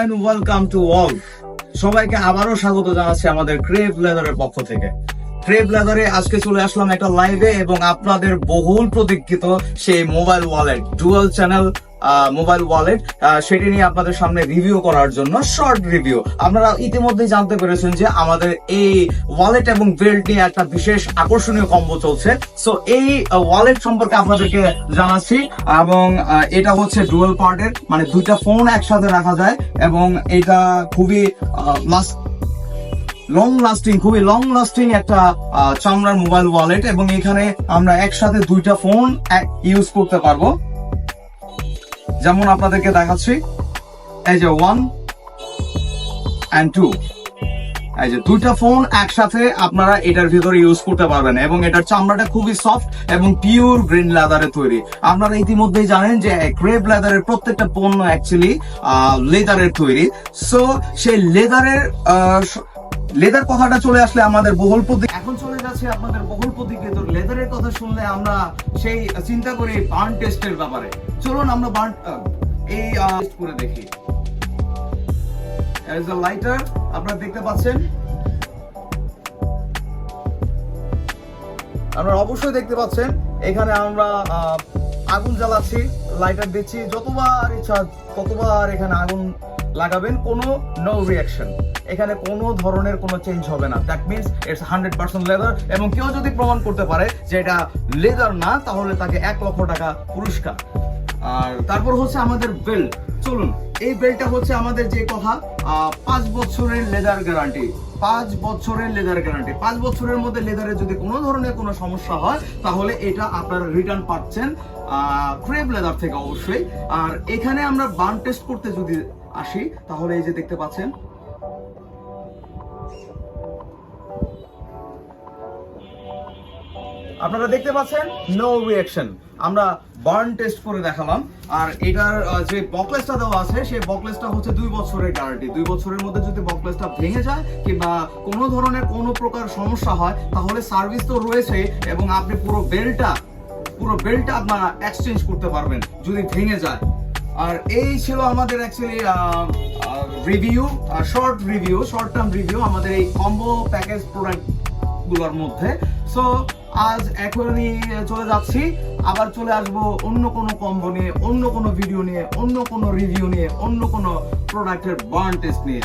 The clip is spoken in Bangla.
And welcome to all. সবাইকে আবারও স্বাগত জানাচ্ছি আমাদের ক্রেভ লেদারের পক্ষ থেকে। ক্রেভ লেদারে আজকে চলে আসলাম একটা লাইভে এবং আপনাদের বহুল প্রতীক্ষিত সেই mobile wallet, dual channel mobile wallet, সেটি নিয়ে আপনাদের সামনে রিভিউ করার জন্য শর্ট রিভিউ। আপনারা ইতিমধ্যেই জানতে পেরেছেন যে আমাদের এই ওয়ালেট এবং বেল্ট নিয়ে একটা বিশেষ আকর্ষণীয় কম্বো চলছে। সো এই ওয়ালেট সম্পর্কে আপনাদেরকে জানাচ্ছি এবং এটা হচ্ছে ডুয়াল পার্টের, মানে দুইটা ফোন একসাথে রাখা যায় এবং এটা খুবই খুবই লং লাস্টিং একটা চামড়ার মোবাইল ওয়ালেট এবং এখানে আমরা একসাথে দুইটা ফোন ইউজ করতে পারবো। যেমন আপনাদেরকে দেখাচ্ছি, এই যে 1 and 2, এই যে দুইটা ফোন একসাথে আপনারা এটার ভিতরে ইউজ করতে পারবেন এবং এটার চামড়াটা খুবই সফট এবং পিওর গ্রিন লেদারে তৈরি। আপনারা ইতিমধ্যেই জানেন যে ক্রেভ লেদারের প্রত্যেকটা পণ্য অ্যাকচুয়ালি লেদারের তৈরি। সো সেই লেদার কথাটা চলে আসলে আমাদের এখন চলে যাচ্ছে আপনাদের বহুল প্রতীক্ষিত লেদারের কথা শুনলে আমরা সেই চিন্তা করি বার্ন টেস্টের ব্যাপারে। চলুন আমরা বার্ন এই টেস্ট করে দেখি। এর ইজ আ লাইটার, আপনারা দেখতে পাচ্ছেন, আপনারা অবশ্যই দেখতে পাচ্ছেন এখানে আমরা আগুন জ্বালাচ্ছি, লাইটার দিচ্ছি, যতবার ইচ্ছা ততবার এখানে আগুন লাগাবেন, কোনো নো রিঅ্যাকশন, এখানে কোনো ধরনের কোনো চেঞ্জ হবে না। দ্যাট মিনস ইটস 100% লেদার এবং কেউ যদি প্রমাণ করতে পারে যে এটা লেদার না তাহলে তাকে 1 লক্ষ টাকা পুরস্কার। আর তারপর হচ্ছে আমাদের বেল্ট। চলুন, এই বেল্টটা হচ্ছে আমাদের যে কথা 5 বছরের লেদার গ্যারান্টি, 5 বছরের লেদার গ্যারান্টি। 5 বছরের মধ্যে লেদারে যদি কোনো ধরনের কোনো সমস্যা হয় তাহলে এটা আপনারা রিটার্ন পাচ্ছেন ক্রেভ লেদার থেকে অবশ্যই। আর এখানে আমরা বার্ন টেস্ট করতে যদি আসি তাহলে এই যে দেখতে পাচ্ছেন, আপনারা দেখতে পাচ্ছেন নো রিঅ্যাকশন। আমরা বার্ন টেস্ট করে দেখালাম। আর এটার যে বকলেসটা দেওয়া আছে সেই বকলেসটা হচ্ছে 2 বছরের গ্যারান্টি। 2 বছরের মধ্যে যদি বকলেসটা ভেঙে যায় কিংবা কোনো ধরনের কোনো প্রকার সমস্যা হয় তাহলে সার্ভিস তো রয়েছে এবং আপনি পুরো বেল্টটা আপনারা এক্সচেঞ্জ করতে পারবেন যদি ভেঙে যায়। আর এই ছিল আমাদের actually review, short term review আমাদের এই কম্বো প্যাকেজ প্রোডাক্ট গুলোর মধ্যে। সো আজ এখনই চলে যাচ্ছি, আবার চলে আসবো অন্য কোনো কম্বো নিয়ে, অন্য কোনো ভিডিও নিয়ে, অন্য কোনো রিভিউ নিয়ে, অন্য কোনো প্রোডাক্টের বার্ন টেস্ট নিয়ে।